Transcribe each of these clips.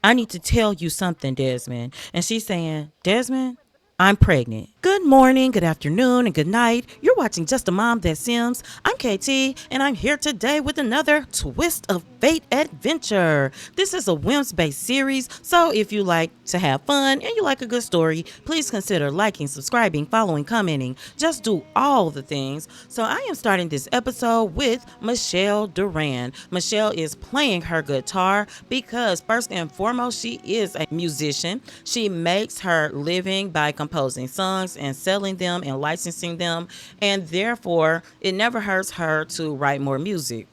I need to tell you something, Desmond. And she's saying, Desmond, I'm pregnant. Good morning, good afternoon, and good night. You're watching Just a Mom That Sims. I'm KT, and I'm here today with another twist of fate adventure. This is a Whims based series, so if you like to have fun and you like a good story, please consider liking, subscribing, following, commenting. Just do all the things. So I am starting this episode with Michelle Duran. Michelle is playing her guitar because, first and foremost, she is a musician. She makes her living by composing songs and selling them and licensing them, and therefore it never hurts her to write more music.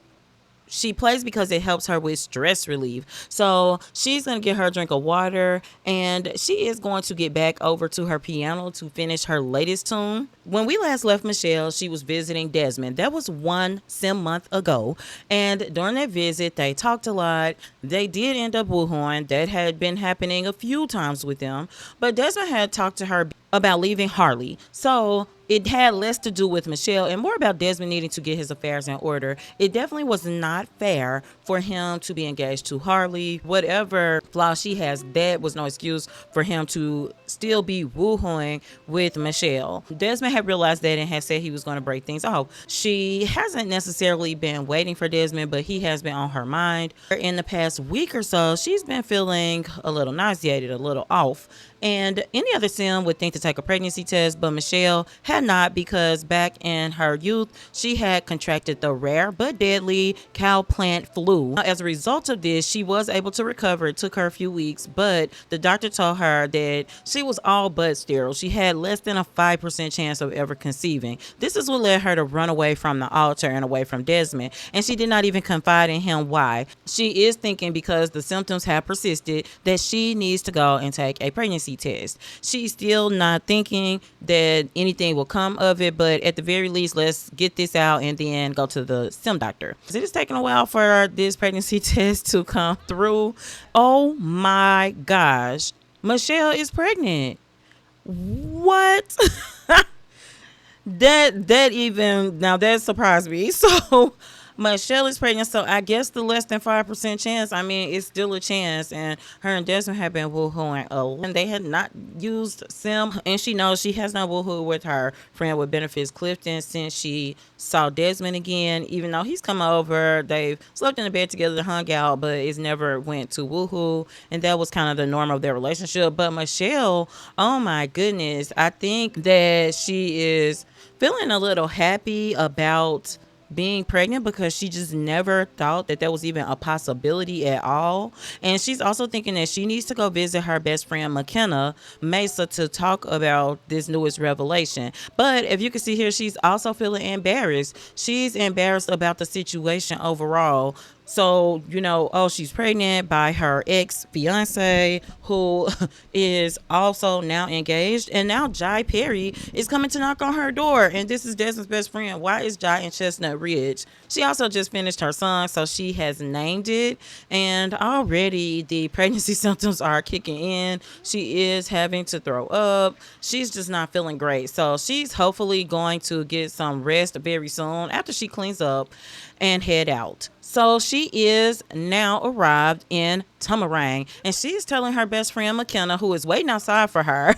She plays because it helps her with stress relief. So she's going to get her a drink of water, and she is going to get back over to her piano to finish her latest tune. When we last left Michelle, she was visiting Desmond. That was one sim month ago. And during that visit, they talked a lot. They did end up woohooing. That had been happening a few times with them. But Desmond had talked to her about leaving Harley. So it had less to do with Michelle and more about Desmond needing to get his affairs in order. It definitely was not fair for him to be engaged to Harley. Whatever flaw she has, that was no excuse for him to still be woohooing with Michelle. Desmond had realized that and had said he was going to break things off. She hasn't necessarily been waiting for Desmond, but he has been on her mind. In the past week or so, she's been feeling a little nauseated, a little off. And any other sim would think to take a pregnancy test, but Michelle had not, because back in her youth, she had contracted the rare but deadly cow plant flu. As a result of this, she was able to recover. It took her a few weeks, but the doctor told her that she was all but sterile. She had less than a 5% chance of ever conceiving. This is what led her to run away from the altar and away from Desmond, and she did not even confide in him why. She is thinking because the symptoms have persisted that she needs to go and take a pregnancy test. She's still not thinking that anything will come of it, but at the very least, let's get this out and then go to the sim doctor. It is taking a while for this pregnancy test to come through. Oh my gosh, Michelle is pregnant. What? that even now that surprised me. So Michelle is pregnant, so I guess the less than 5% chance, I mean, it's still a chance. And her and Desmond have been woohooing and they had not used Sim, and she knows she has not woohooed with her friend with benefits Clifton since she saw Desmond again. Even though he's come over, they've slept in the bed together, hung out, but it's never went to woohoo, and that was kind of the norm of their relationship. But Michelle, oh my goodness, I think that she is feeling a little happy about being pregnant because she just never thought that was even a possibility at all. And she's also thinking that she needs to go visit her best friend McKenna Mesa to talk about this newest revelation. But if you can see here, she's also feeling embarrassed. She's embarrassed about the situation overall. So, oh, she's pregnant by her ex-fiance, who is also now engaged. And now Jai Perry is coming to knock on her door. And this is Desmond's best friend. Why is Jai in Chestnut Ridge? She also just finished her song, so she has named it. And already the pregnancy symptoms are kicking in. She is having to throw up. She's just not feeling great. So she's hopefully going to get some rest very soon after she cleans up and head out. So she is now arrived in Tumarang, and she's telling her best friend McKenna, who is waiting outside for her,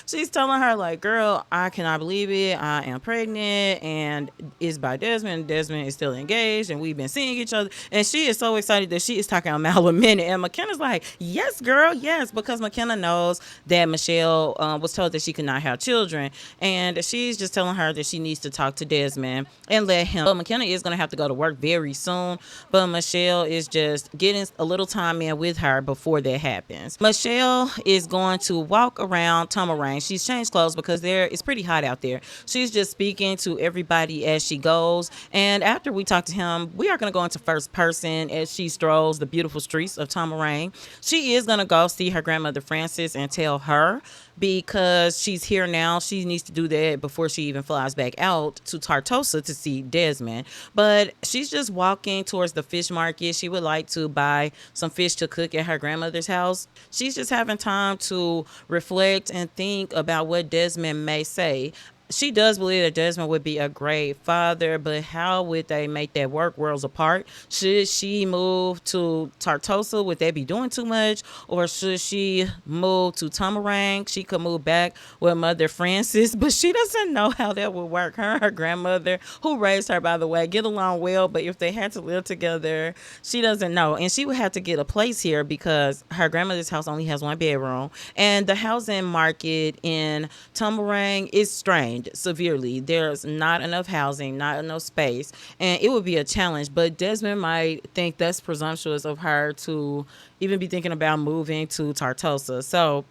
she's telling her, like, girl, I cannot believe it. I am pregnant, and it's by Desmond. Desmond is still engaged, and we've been seeing each other. And she is so excited that she is talking a mile a minute. And McKenna's like, yes, girl, yes, because McKenna knows that Michelle was told that she could not have children. And she's just telling her that she needs to talk to Desmond and let him. But McKenna is going to have to go to work very soon. But Michelle is just getting a little time in with her before that happens. Michelle is going to walk around Tumarang. She's changed clothes because it's pretty hot out there. She's just speaking to everybody as she goes. And after we talk to him, we are going to go into first person as she strolls the beautiful streets of Tumarang. She is going to go see her grandmother Frances and tell her, because she's here now, she needs to do that before she even flies back out to Tartosa to see Desmond. But she's just walking towards the fish market. She would like to buy some fish to cook at her grandmother's house. She's just having time to reflect and think about what Desmond may say. she does believe that Desmond would be a great father, but how would they make that work worlds apart? Should she move to Tartosa? Would they be doing too much? Or should she move to Tamarang? She could move back with Mother Frances, but she doesn't know how that would work. Her and her grandmother, who raised her, by the way, get along well, but if they had to live together, she doesn't know. And she would have to get a place here because her grandmother's house only has one bedroom. And the housing market in Tamarang is strained severely. There's not enough housing, not enough space, and it would be a challenge. But Desmond might think that's presumptuous of her to even be thinking about moving to Tartosa. So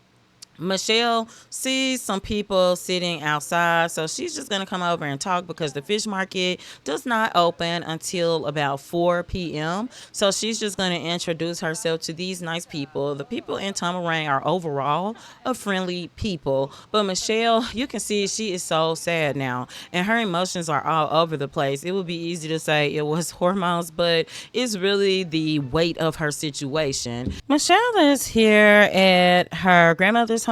Michelle sees some people sitting outside, so she's just going to come over and talk because the fish market does not open until about 4 p.m. So she's just going to introduce herself to these nice people. The people in Tamarang are overall a friendly people, but Michelle, you can see she is so sad now, and her emotions are all over the place. It would be easy to say it was hormones, but it's really the weight of her situation. Michelle is here at her grandmother's home.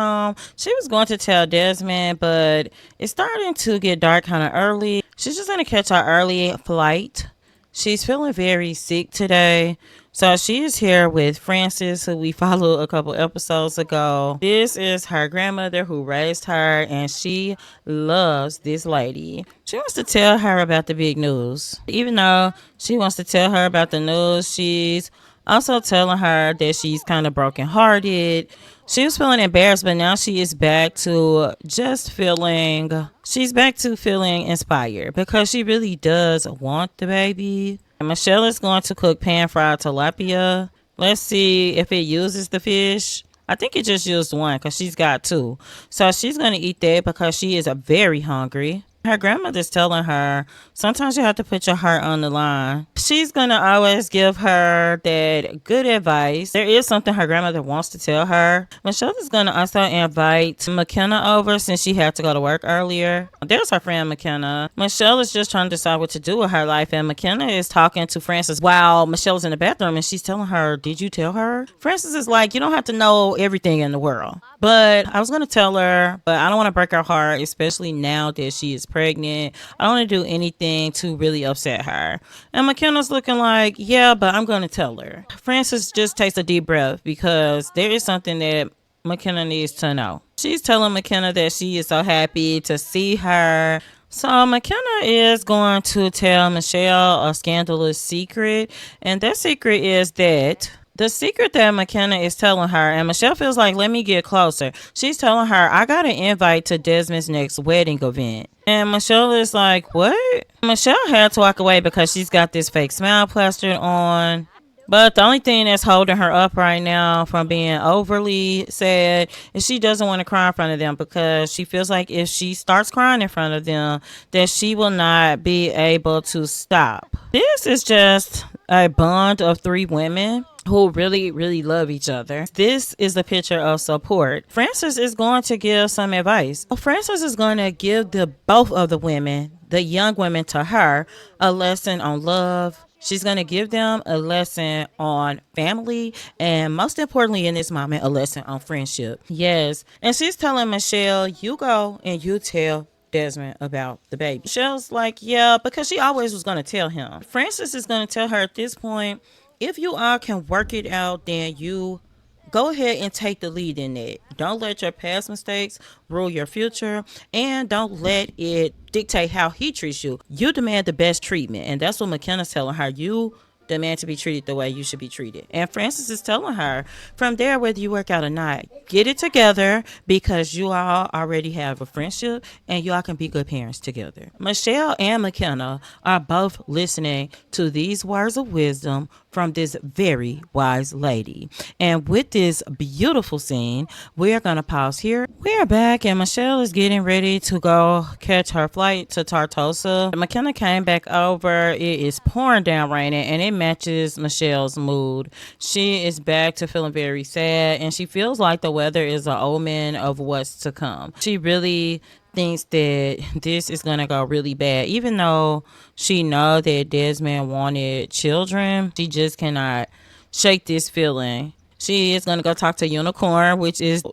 She was going to tell Desmond, but it's starting to get dark kind of early. She's just going to catch her early flight. She's feeling very sick today. So she is here with Frances, who we followed a couple episodes ago. This is her grandmother who raised her, and she loves this lady. She wants to tell her about the big news. Even though she wants to tell her about the news, she's also telling her that she's kind of brokenhearted. She was feeling embarrassed, but now she is back to just feeling, she's back to feeling inspired because she really does want the baby. And Michelle is going to cook pan-fried tilapia. Let's see if it uses the fish. I think it just used one because she's got two. So she's going to eat that because she is very hungry. Her grandmother's telling her, sometimes you have to put your heart on the line. She's going to always give her that good advice. There is something her grandmother wants to tell her. Michelle is going to also invite McKenna over since she had to go to work earlier. There's her friend McKenna. Michelle is just trying to decide what to do with her life, and McKenna is talking to Frances while Michelle's in the bathroom, and she's telling her, did you tell her? Frances is like, you don't have to know everything in the world. But I was going to tell her, but I don't want to break her heart, especially now that she is pregnant. I don't want to do anything to really upset her. And McKenna's looking like, yeah, but I'm going to tell her. Frances just takes a deep breath because there is something that McKenna needs to know. She's telling McKenna that she is so happy to see her. So McKenna is going to tell Michelle a scandalous secret, and that secret is that the secret that McKenna is telling her, and Michelle feels like, let me get closer. She's telling her, I got an invite to Desmond's next wedding event. And Michelle is like, what? Michelle had to walk away because she's got this fake smile plastered on. But the only thing that's holding her up right now from being overly sad is she doesn't want to cry in front of them because she feels like if she starts crying in front of them, that she will not be able to stop. This is just a bond of three women who really, really love each other. This is a picture of support. Frances is going to give some advice. Frances is going to give both of the women, the young women to her, a lesson on love. She's going to give them a lesson on family, and most importantly in this moment, a lesson on friendship. Yes. And she's telling Michelle, you go and you tell Desmond about the baby. Michelle's like, yeah, because she always was going to tell him. Frances is going to tell her at this point, if you all can work it out, then you go ahead and take the lead in it. Don't let your past mistakes rule your future, and don't let it dictate how he treats you. You demand the best treatment, and that's what McKenna's telling her. You demand to be treated the way you should be treated. And Frances is telling her, from there, whether you work out or not, get it together because you all already have a friendship and you all can be good parents together. Michelle and McKenna are both listening to these words of wisdom from this very wise lady. And with this beautiful scene, we're going to pause here. We're back and Michelle is getting ready to go catch her flight to Tartosa. McKenna came back over. It is pouring down raining and it matches Michelle's mood. She is back to feeling very sad and she feels like the weather is an omen of what's to come. She really thinks that this is gonna go really bad, even though she knows that Desmond wanted children. She just cannot shake this feeling. She is gonna go talk to Unicorn,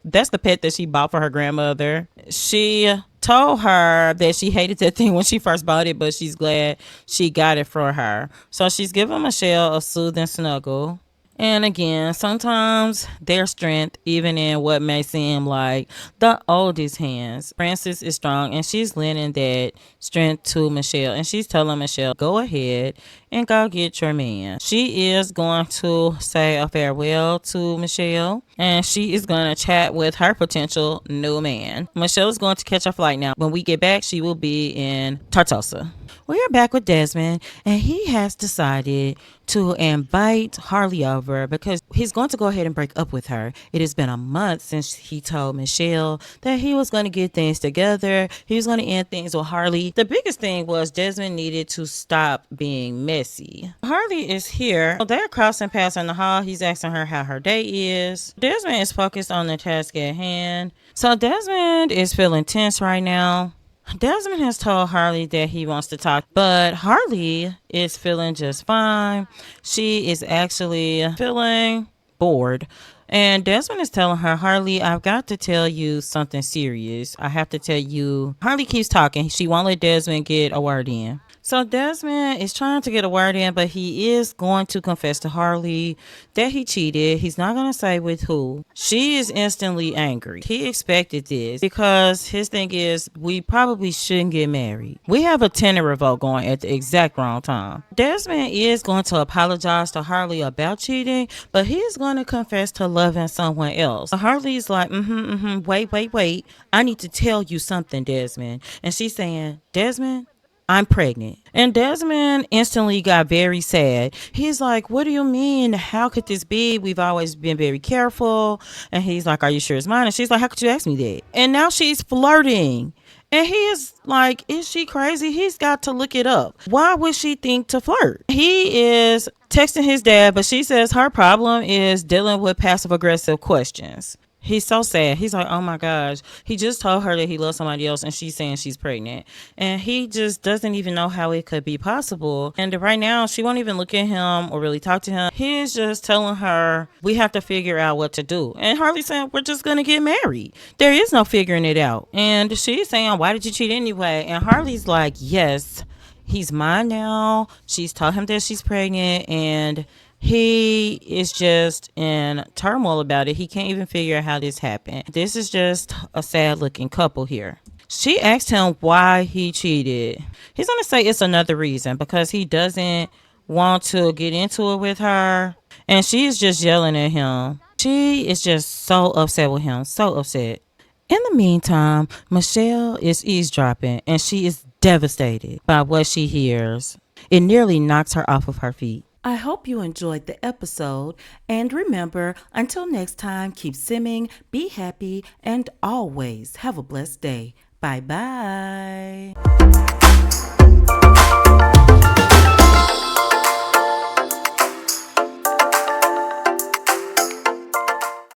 that's the pet that she bought for her grandmother. She told her that she hated that thing when she first bought it, but she's glad she got it for her. So she's giving Michelle a soothing snuggle. And again, sometimes their strength, even in what may seem like the oldest hands. Frances is strong and she's lending that strength to Michelle. And she's telling Michelle, go ahead and go get your man. She is going to say a farewell to Michelle and she is going to chat with her potential new man. Michelle is going to catch a flight now. When we get back, she will be in Tartosa. We are back with Desmond, and he has decided to invite Harley over because he's going to go ahead and break up with her. It has been a month since he told Michelle that he was going to get things together. He was going to end things with Harley. The biggest thing was Desmond needed to stop being messy. Harley is here. They're crossing paths in the hall. He's asking her how her day is. Desmond is focused on the task at hand. So Desmond is feeling tense right now. Desmond has told Harley that he wants to talk, but Harley is feeling just fine. She is actually feeling bored. And Desmond is telling her, Harley, I've got to tell you something serious. I have to tell you. Harley keeps talking. She won't let Desmond get a word in. So Desmond is trying to get a word in, but he is going to confess to Harley that he cheated. He's not going to say with who. She is instantly angry. He expected this because his thing is we probably shouldn't get married. We have a tenant revolt going at the exact wrong time. Desmond is going to apologize to Harley about cheating, but he is going to confess to loving someone else. So Harley's like, wait. I need to tell you something, Desmond. And she's saying, Desmond, I'm pregnant. And Desmond instantly got very sad. He's like, what do you mean? How could this be? We've always been very careful. And he's like, are you sure it's mine? And she's like, how could you ask me that? And now she's flirting. And he is like, is she crazy? He's got to look it up. Why would she think to flirt? He is texting his dad, but she says her problem is dealing with passive aggressive questions. He's so sad. He's like, oh my gosh. He just told her that he loves somebody else and she's saying she's pregnant. And he just doesn't even know how it could be possible. And right now, she won't even look at him or really talk to him. He's just telling her, we have to figure out what to do. And Harley's saying, we're just going to get married. There is no figuring it out. And she's saying, why did you cheat anyway? And Harley's like, yes, he's mine now. She's told him that she's pregnant and he is just in turmoil about it. He can't even figure out how this happened. This is just a sad looking couple here. She asked him why he cheated. He's going to say it's another reason because he doesn't want to get into it with her. And she is just yelling at him. She is just so upset with him. So upset. In the meantime, Michelle is eavesdropping and she is devastated by what she hears. It nearly knocks her off of her feet. I hope you enjoyed the episode, and remember, until next time, keep simming, be happy, and always have a blessed day. Bye-bye.